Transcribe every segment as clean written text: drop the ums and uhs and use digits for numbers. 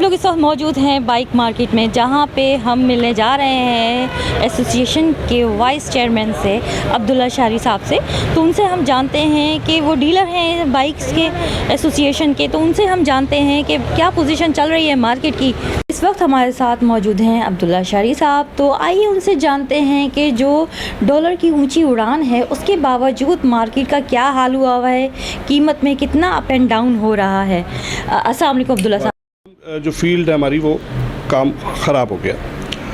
लोग इस वक्त मौजूद हैं बाइक मार्केट में, जहां पे हम मिलने जा रहे हैं एसोसिएशन के वाइस चेयरमैन से, अब्दुल्ला शारी साहब से। तो उनसे हम जानते हैं कि वो डीलर हैं बाइक्स के एसोसिएशन के, तो उनसे हम जानते हैं कि क्या पोजीशन चल रही है मार्केट की। इस वक्त हमारे साथ मौजूद हैं अब्दुल्ला शारी साहब। तो आइए उनसे जानते हैं कि जो डॉलर की ऊंची उड़ान है उसके बावजूद मार्केट का क्या हाल हुआ है, कीमत में कितना अप एंड डाउन हो रहा है। अस्सलाम वालेकुम अब्दुल्ला साहब। जो फील्ड है हमारी वो काम ख़राब हो गया।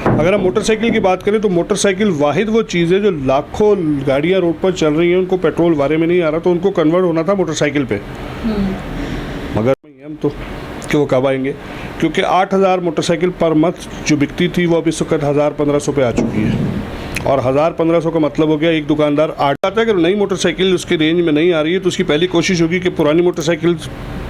अगर हम मोटरसाइकिल की बात करें तो मोटरसाइकिल वाहिद वो चीज़ है जो लाखों गाड़ियाँ रोड पर चल रही हैं, उनको पेट्रोल बारे में नहीं आ रहा, तो उनको कन्वर्ट होना था मोटरसाइकिल पे। मगर नहीं हम तो कि वो कब आएंगे, क्योंकि 8,000 मोटरसाइकिल पर मंथ जो बिकती थी वो अब इस वक्त 1,000-1,500 पे आ चुकी है। और 1,000-1,500 का मतलब हो गया एक दुकानदार आता है कि नई मोटरसाइकिल उसकी रेंज में नहीं आ रही है तो उसकी पहली कोशिश होगी कि पुरानी मोटरसाइकिल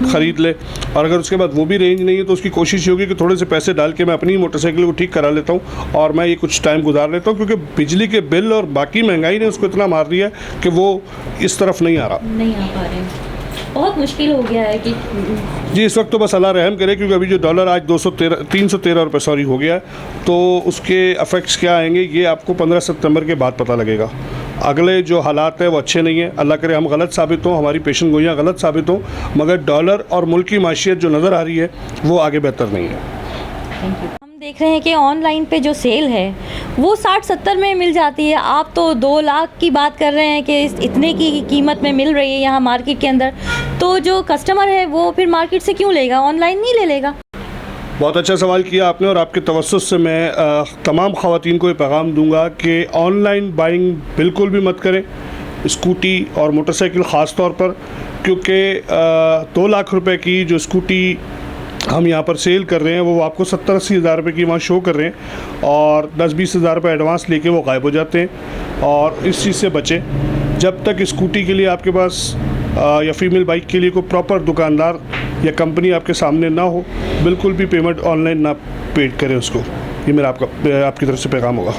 ख़रीद ले, और अगर उसके बाद वो भी रेंज नहीं है तो उसकी कोशिश होगी कि थोड़े से पैसे डाल के मैं अपनी मोटरसाइकिल को ठीक करा लेता हूँ और मैं ये कुछ टाइम गुजार लेता हूँ, क्योंकि बिजली के बिल और बाकी महंगाई ने उसको इतना मार दिया है कि वो इस तरफ नहीं आ पा रहे। बहुत मुश्किल हो गया है कि जी इस वक्त तो बस अल्लाह रहम करे, क्योंकि अभी जो डॉलर आज 313 रुपये हो गया है, तो उसके अफेक्ट्स क्या आएंगे ये आपको 15 सितंबर के बाद पता लगेगा। अगले जो हालात है वो अच्छे नहीं है, अल्लाह करे हम गलत साबित हों, हमारी पेशन गोइयाँ गलत साबित हों, मगर डॉलर और मुल्क की माशियत जो नज़र आ रही है वो आगे बेहतर नहीं है। देख रहे हैं कि ऑनलाइन पे जो सेल है वो 60-70 में मिल जाती है। आप तो 2 लाख की बात कर रहे हैं कि इतने की कीमत में मिल रही है यहाँ मार्केट के अंदर, तो जो कस्टमर है वो फिर मार्केट से क्यों लेगा, ऑनलाइन नहीं ले लेगा? बहुत अच्छा सवाल किया आपने, और आपके तवस्सुस से मैं तमाम ख़वातीन को ये पैगाम दूंगा कि ऑनलाइन बाइंग बिल्कुल भी मत करें, स्कूटी और मोटरसाइकिल ख़ास तौर पर, क्योंकि 2 लाख रुपए की जो स्कूटी हम यहाँ पर सेल कर रहे हैं वो आपको 70-80 हज़ार रुपये की वहाँ शो कर रहे हैं, और 10-20 हज़ार रुपये एडवांस लेके वो गायब हो जाते हैं। और इस चीज़ से बचें, जब तक स्कूटी के लिए आपके पास या फीमेल बाइक के लिए कोई प्रॉपर दुकानदार या कंपनी आपके सामने ना हो, बिल्कुल भी पेमेंट ऑनलाइन ना पे करें उसको। ये मेरा आपकी तरफ से पैगाम होगा।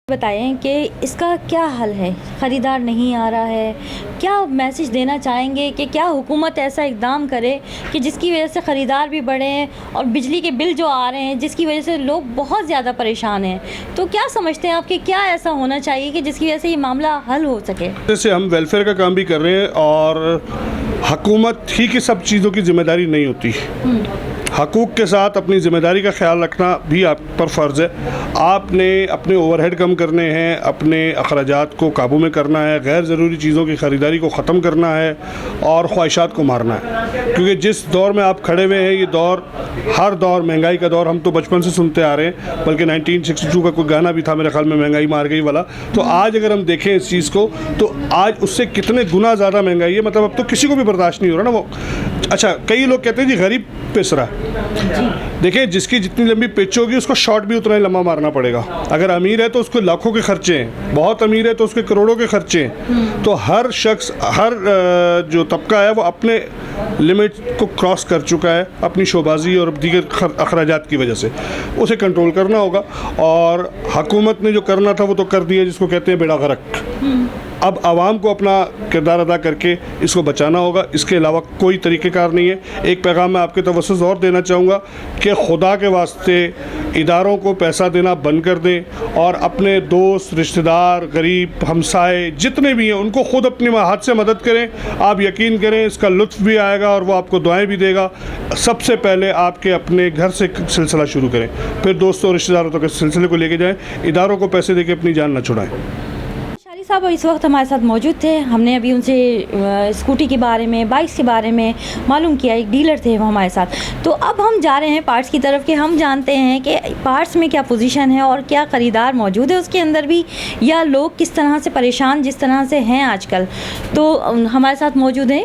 बताएं कि इसका क्या हल है, ख़रीदार नहीं आ रहा है, क्या मैसेज देना चाहेंगे कि क्या हुकूमत ऐसा इक़दाम करे कि जिसकी वजह से ख़रीदार भी बढ़े और बिजली के बिल जो आ रहे हैं जिसकी वजह से लोग बहुत ज़्यादा परेशान हैं, तो क्या समझते हैं आप कि क्या ऐसा होना चाहिए कि जिसकी वजह से ये मामला हल हो सके? जैसे हम वेलफेयर का काम भी कर रहे हैं, और हुकूमत ही की सब चीज़ों की ज़िम्मेदारी नहीं होती। हकूक़ के साथ अपनी ज़िम्मेदारी का ख्याल रखना भी आप पर फ़र्ज़ है। आपने अपने ओवरहेड कम करने हैं, अपने अखराजात को काबू में करना है, गैर ज़रूरी चीज़ों की ख़रीदारी को ख़त्म करना है और ख्वाहिशात को मारना है, क्योंकि जिस दौर में आप खड़े हुए हैं ये दौर, हर दौर महंगाई का दौर हम तो बचपन से सुनते आ रहे हैं, बल्कि 1962 का कोई गाना भी था मेरे ख्याल में, महंगाई मार गई वाला। तो आज अगर हम देखें इस चीज़ को तो आज उससे कितने गुना ज़्यादा महंगाई है, मतलब अब तो किसी को भी बर्दाश्त नहीं हो रहा ना वो। अच्छा, कई लोग कहते हैं जी गरीब पिस रहा है। देखिए जिसकी जितनी लंबी पिच होगी उसको शॉट भी उतना ही लंबा मारना पड़ेगा। अगर अमीर है तो उसको लाखों के खर्चे हैं, बहुत अमीर है तो उसके करोड़ों के खर्चे हैं। तो हर शख्स, हर जो तबका है वो अपने लिमिट को क्रॉस कर चुका है अपनी शोबाजी और दीगर अखराजात की वजह से। उसे कंट्रोल करना होगा, और हुकूमत ने जो करना था वो तो कर दिया, जिसको कहते हैं बेड़ा गर्क। अब आवाम को अपना किरदार अदा करके इसको बचाना होगा, इसके अलावा कोई तरीक़ेकार नहीं है। एक पैगाम मैं आपके तवस्सुस और देना चाहूँगा कि खुदा के वास्ते इदारों को पैसा देना बंद कर दें, और अपने दोस्त, रिश्तेदार, गरीब, हमसाए जितने भी हैं उनको ख़ुद अपने हाथ से मदद करें। आप यकीन करें इसका लुत्फ़ भी आएगा और वो आपको दुआएं भी देगा। सबसे पहले आपके अपने घर से सिलसिला शुरू करें, फिर दोस्तों और रिश्तेदारों तक इस सिलसिले को लेके जाएँ। इदारों को पैसे दे के अपनी जान न छुड़ाएँ। साहब इस वक्त हमारे साथ मौजूद थे, हमने अभी उनसे स्कूटी के बारे में, बाइक्स के बारे में मालूम किया, एक डीलर थे वो हमारे साथ। तो अब हम जा रहे हैं पार्ट्स की तरफ कि हम जानते हैं कि पार्ट्स में क्या पोजीशन है और क्या ख़रीदार मौजूद है उसके अंदर भी, या लोग किस तरह से परेशान जिस तरह से हैं आजकल। तो हमारे साथ मौजूद हैं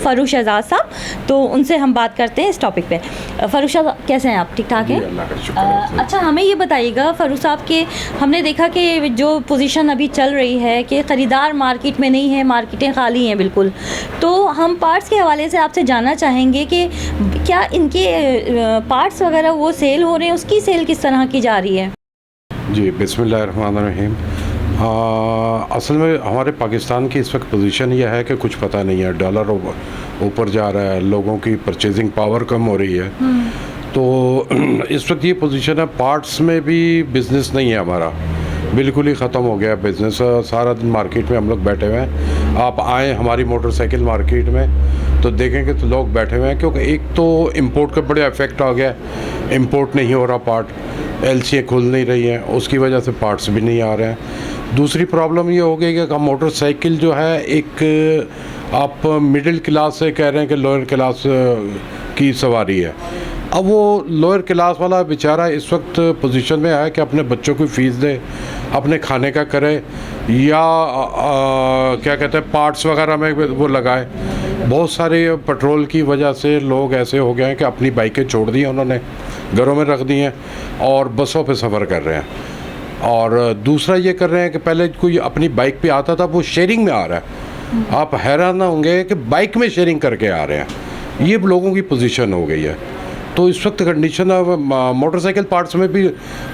फ़ारूक शहजाद साहब, तो उनसे हम बात करते हैं इस टॉपिक पे। फ़ारूक साहब कैसे हैं आप? ठीक ठाक हैं? अच्छा हमें ये बताइएगा फ़ारूक साहब कि हमने देखा कि जो पोजीशन अभी चल रही है कि ख़रीदार मार्केट में नहीं है, मार्केटें खाली हैं बिल्कुल, तो हम पार्ट्स के हवाले से आपसे जानना चाहेंगे कि क्या इनके पार्ट्स वगैरह वो सेल हो रहे हैं, उसकी सेल किस तरह की जा रही है? जी बिस्मिल्लाहिर्रहमानिर्रहीम। असल में हमारे पाकिस्तान की इस वक्त पोजीशन यह है कि कुछ पता नहीं है, डॉलर ऊपर जा रहा है, लोगों की परचेजिंग पावर कम हो रही है, तो इस वक्त ये पोजीशन है, पार्ट्स में भी बिज़नेस नहीं है हमारा, बिल्कुल ही ख़त्म हो गया बिज़नेस। सारा दिन मार्केट में हम लोग बैठे हुए हैं। आप आएँ हमारी मोटरसाइकिल मार्केट में तो देखेंगे तो लोग बैठे हुए हैं, क्योंकि एक तो इंपोर्ट का बड़ा इफेक्ट आ गया, इंपोर्ट नहीं हो रहा पार्ट, एलसीए खुल नहीं रही है, उसकी वजह से पार्ट्स भी नहीं आ रहे हैं। दूसरी प्रॉब्लम ये हो गई कि मोटरसाइकिल जो है एक आप मिडिल क्लास से कह रहे हैं कि लोअर क्लास की सवारी है। अब वो लोअर क्लास वाला बेचारा इस वक्त पोजीशन में है कि अपने बच्चों की फ़ीस दे, अपने खाने का करे, या क्या कहते हैं पार्ट्स वगैरह में वो लगाए। बहुत सारे पेट्रोल की वजह से लोग ऐसे हो गए हैं कि अपनी बाइकें छोड़ दी हैं उन्होंने, घरों में रख दी हैं और बसों पे सफ़र कर रहे हैं। और दूसरा ये कर रहे हैं कि पहले कोई अपनी बाइक पे आता था, वो शेयरिंग में आ रहा है। आप हैरान ना होंगे कि बाइक में शेयरिंग करके आ रहे हैं। ये लोगों की पोजीशन हो गई है। तो इस वक्त कंडीशन मोटरसाइकिल पार्ट्स में भी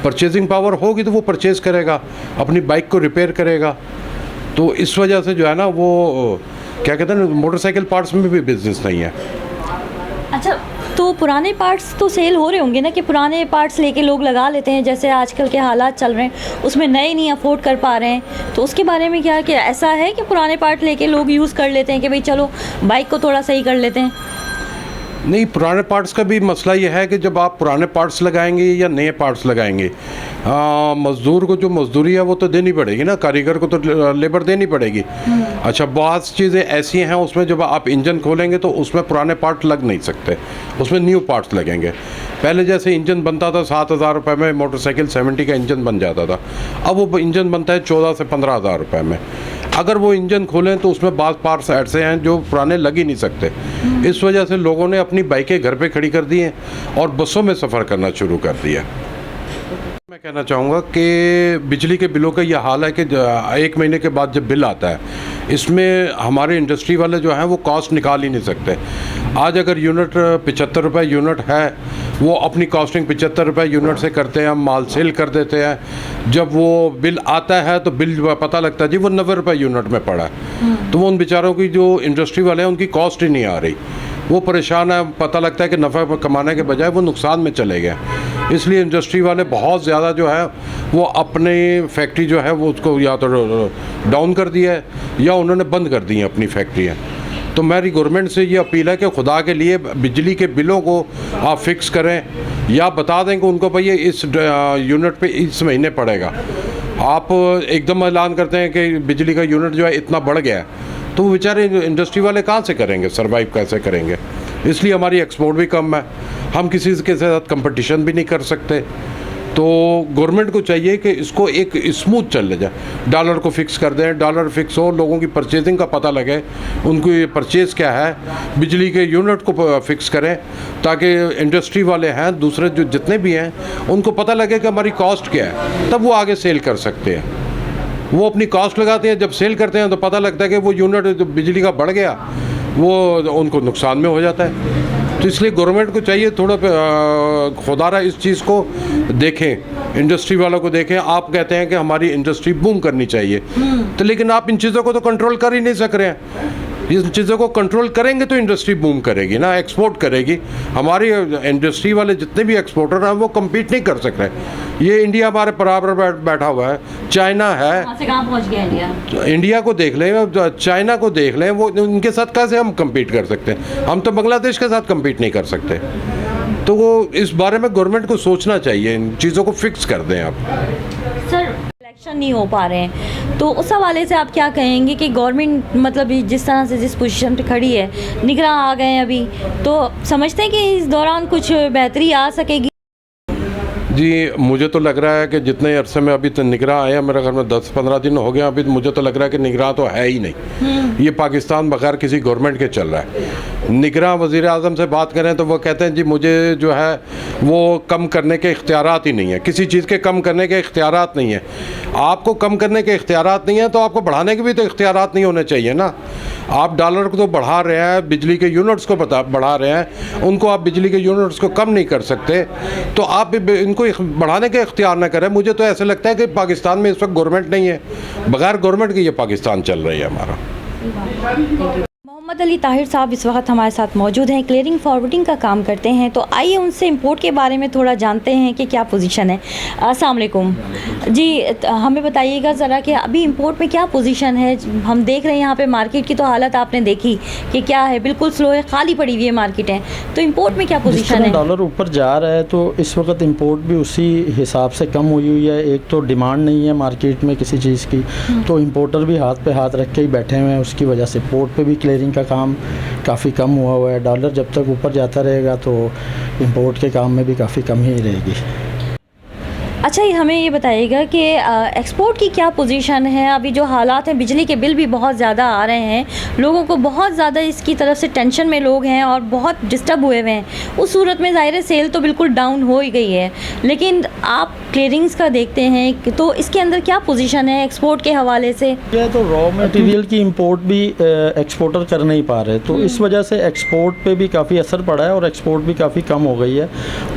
परचेजिंग पावर होगी तो वो परचेज़ करेगा, अपनी बाइक को रिपेयर करेगा। तो इस वजह से जो है ना वो क्या कहते हैं, मोटरसाइकिल पार्ट्स में भी बिज़नेस नहीं है। अच्छा, तो पुराने पार्ट्स तो सेल हो रहे होंगे ना, कि पुराने पार्ट्स लेके लोग लगा लेते हैं, जैसे आजकल के हालात चल रहे हैं उसमें नए नहीं अफोर्ड कर पा रहे हैं, तो उसके बारे में क्या, कि ऐसा है कि पुराने पार्ट लेके लोग यूज़ कर लेते हैं कि भाई चलो बाइक को थोड़ा सही कर लेते हैं? नहीं, पुराने पार्ट्स का भी मसला ये है कि जब आप पुराने पार्ट्स लगाएंगे या नए पार्ट्स लगाएंगे, मज़दूर को जो मजदूरी है वो तो देनी पड़ेगी ना, कारीगर को तो लेबर देनी पड़ेगी। अच्छा, बहुत चीज़ें ऐसी हैं उसमें जब आप इंजन खोलेंगे तो उसमें पुराने पार्ट लग नहीं सकते, उसमें न्यू पार्ट्स लगेंगे। पहले जैसे इंजन बनता था 7,000 रुपये में मोटरसाइकिल 70 का इंजन बन जाता था, अब वो इंजन बनता है 14 से 15,000 रुपये में। अगर वो इंजन खोलें तो उसमें बाज़ पार्ट्स ऐसे हैं जो पुराने लग ही नहीं सकते। इस वजह से लोगों ने अपनी बाइकें घर पे खड़ी कर दी हैं और बसों में सफ़र करना शुरू कर दिया। मैं कहना चाहूँगा कि बिजली के बिलों का यह हाल है कि 1 महीने के बाद जब बिल आता है, इसमें हमारे इंडस्ट्री वाले जो हैं वो कॉस्ट निकाल ही नहीं सकते। आज अगर यूनिट 75 रुपये यूनिट है, वो अपनी कॉस्टिंग 75 रुपये यूनिट से करते हैं, हम माल सेल कर देते हैं। जब वो बिल आता है तो बिल पता लगता है जी वो 90 रुपये यूनिट में पड़ा है। तो वो उन बेचारों की जो इंडस्ट्री वाले हैं उनकी कॉस्ट ही नहीं आ रही, वो परेशान है। पता लगता है कि नफ़ा कमाने के बजाय वो नुकसान में चले गए। इसलिए इंडस्ट्री वाले बहुत ज़्यादा जो है वो अपने फैक्ट्री जो है वो उसको या तो डाउन कर दिया है या उन्होंने बंद कर दी हैं अपनी फैक्ट्रियाँ। तो मेरी गवर्नमेंट से ये अपील है कि खुदा के लिए बिजली के बिलों को आप फिक्स करें, या बता दें कि उनको भैया इस यूनिट पे इस महीने पड़ेगा। आप एकदम ऐलान करते हैं कि बिजली का यूनिट जो है इतना बढ़ गया है, तो वो बेचारे इंडस्ट्री वाले कहाँ से करेंगे, सर्वाइव कैसे करेंगे। इसलिए हमारी एक्सपोर्ट भी कम है, हम किसी के साथ कंपटीशन भी नहीं कर सकते। तो गवर्नमेंट को चाहिए कि इसको एक स्मूथ चल जाए, डॉलर को फिक्स कर दें, डॉलर फिक्स हो, लोगों की परचेजिंग का पता लगे, उनको ये परचेज़ क्या है, बिजली के यूनिट को फिक्स करें ताकि इंडस्ट्री वाले हैं दूसरे जो जितने भी हैं उनको पता लगे कि हमारी कॉस्ट क्या है, तब वो आगे सेल कर सकते हैं। वो अपनी कॉस्ट लगाते हैं, जब सेल करते हैं तो पता लगता है कि वो यूनिट जो बिजली का बढ़ गया वो उनको नुकसान में हो जाता है। तो इसलिए गवर्नमेंट को चाहिए थोड़ा खुदारा इस चीज़ को देखें, इंडस्ट्री वालों को देखें। आप कहते हैं कि हमारी इंडस्ट्री बूम करनी चाहिए, तो लेकिन आप इन चीज़ों को तो कंट्रोल कर ही नहीं सक रहे हैं। इन चीज़ों को कंट्रोल करेंगे तो इंडस्ट्री बूम करेगी ना, एक्सपोर्ट करेगी। हमारी इंडस्ट्री वाले जितने भी एक्सपोर्टर हैं वो कम्पीट नहीं कर सक रहे। ये इंडिया हमारे बराबर बैठा हुआ है, चाइना है, कहाँ से कहाँ पहुँच गया इंडिया। इंडिया को देख लें, चाइना को देख लें, वो उनके साथ कैसे हम कम्पीट कर सकते हैं। हम तो बांग्लादेश के साथ कम्पीट नहीं कर सकते। तो वो इस बारे में गवर्नमेंट को सोचना चाहिए, इन चीज़ों को फिक्स कर दें आप। सर, इलेक्शन नहीं हो पा रहे हैं, तो उस हवाले से आप क्या कहेंगे कि गवर्नमेंट मतलब जिस तरह से जिस पोजीशन पे खड़ी है, निगरान आ गए हैं अभी, तो समझते हैं कि इस दौरान कुछ बेहतरी आ सकेगी? जी, मुझे तो लग रहा है कि जितने अरसे में अभी तो निगरान आया, मेरे घर में 10-15 दिन हो गया, अभी मुझे तो लग रहा है कि निगरान तो है ही नहीं। ये पाकिस्तान बगैर किसी गवर्नमेंट के चल रहा है। निगरान वज़ीर आज़म से बात करें तो वो कहते हैं जी मुझे जो है वो कम करने के इख्तियारात ही नहीं है, किसी चीज़ के कम करने के इख्तियारात नहीं है। आपको कम करने के इख्तियारात नहीं है तो आपको बढ़ाने के भी तो इख्तियारात नहीं होने चाहिए ना। आप डॉलर को तो बढ़ा रहे हैं, बिजली के यूनिट्स को बढ़ा रहे हैं, उनको आप बिजली के यूनिट्स को कम नहीं कर सकते, तो आप इनको बढ़ाने के इख्तियार ना करें। मुझे तो ऐसे लगता है कि पाकिस्तान में इस वक्त गवर्नमेंट नहीं है, बगैर गवर्नमेंट के ये पाकिस्तान चल रही है हमारा। मोहम्मद अली ताहिर साहब इस वक्त हमारे साथ मौजूद हैं, क्लियरिंग फॉरवर्डिंग का काम करते हैं। तो आइए उनसे इंपोर्ट के बारे में थोड़ा जानते हैं कि क्या पोजीशन है। अस्सलाम वालेकुम जी, हमें बताइएगा ज़रा कि अभी इंपोर्ट में क्या पोजीशन है। हम देख रहे हैं यहाँ पे मार्केट की तो हालत आपने देखी कि क्या है, बिल्कुल स्लो है, खाली पड़ी हुई है मार्केटें। तो इंपोर्ट में क्या पोजीशन है? डॉलर ऊपर जा रहा है तो इस वक्त इंपोर्ट भी उसी हिसाब से कम हुई है। एक तो डिमांड नहीं है मार्केट में किसी चीज़ की, तो इंपोर्टर भी हाथ पे हाथ रख के ही बैठे हुए हैं। उसकी वजह से पोर्ट पे भी क्लियरिंग का काम काफ़ी कम हुआ है। डॉलर जब तक ऊपर जाता रहेगा तो इंपोर्ट के काम में भी काफ़ी कम ही रहेगी। अच्छा, ये हमें ये बताइएगा कि एक्सपोर्ट की क्या पोजीशन है? अभी जो हालात हैं, बिजली के बिल भी बहुत ज़्यादा आ रहे हैं, लोगों को बहुत ज़्यादा इसकी तरफ से टेंशन में लोग हैं और बहुत डिस्टर्ब हुए हुए हैं। उस सूरत में ज़ाहिर है सेल तो बिल्कुल डाउन हो ही गई है, लेकिन आप क्लियरिंग्स का देखते हैं तो इसके अंदर क्या पोजीशन है एक्सपोर्ट के हवाले से? क्या तो रॉ मटेरियल की इंपोर्ट भी एक्सपोर्टर कर नहीं पा रहे, तो इस वजह से एक्सपोर्ट पे भी काफ़ी असर पड़ा है और एक्सपोर्ट भी काफ़ी कम हो गई है।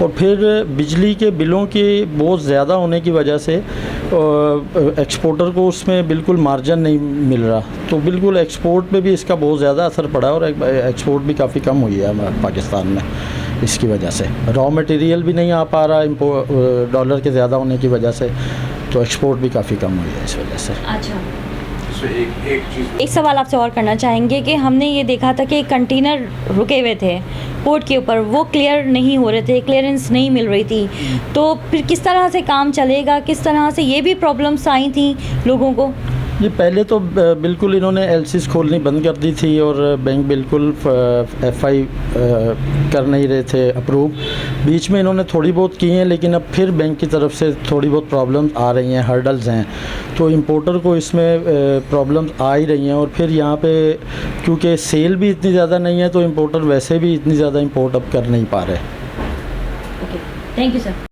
और फिर बिजली के बिलों की बहुत ज़्यादा होने की वजह से एक्सपोर्टर को उसमें बिल्कुल मार्जिन नहीं मिल रहा, तो बिल्कुल एक्सपोर्ट पे भी इसका बहुत ज़्यादा असर पड़ा है और एक्सपोर्ट भी काफ़ी कम हुई है हमारे पाकिस्तान में। इसकी वजह से रॉ मटेरियल भी नहीं आ पा रहा डॉलर के ज़्यादा होने की वजह से, तो एक्सपोर्ट भी काफ़ी कम हुई है इस वजह से। अच्छा, एक सवाल आपसे और करना चाहेंगे कि हमने ये देखा था कि कंटेनर रुके हुए थे पोर्ट के ऊपर, वो क्लियर नहीं हो रहे थे, क्लियरेंस नहीं मिल रही थी, तो फिर किस तरह से काम चलेगा? किस तरह से ये भी प्रॉब्लम्स आई थी लोगों को? ये पहले तो बिल्कुल इन्होंने एलसीज खोलनी बंद कर दी थी और बैंक बिल्कुल एफआई कर नहीं रहे थे अप्रूव। बीच में इन्होंने थोड़ी बहुत की हैं, लेकिन अब फिर बैंक की तरफ से थोड़ी बहुत प्रॉब्लम्स आ रही हैं, हर्डल्स हैं, तो इंपोर्टर को इसमें प्रॉब्लम्स आ ही रही हैं। और फिर यहाँ पे क्योंकि सेल भी इतनी ज़्यादा नहीं है, तो इंपोर्टर वैसे भी इतनी ज़्यादा इंपोर्ट अब कर नहीं पा रहे। Okay, thank you sir.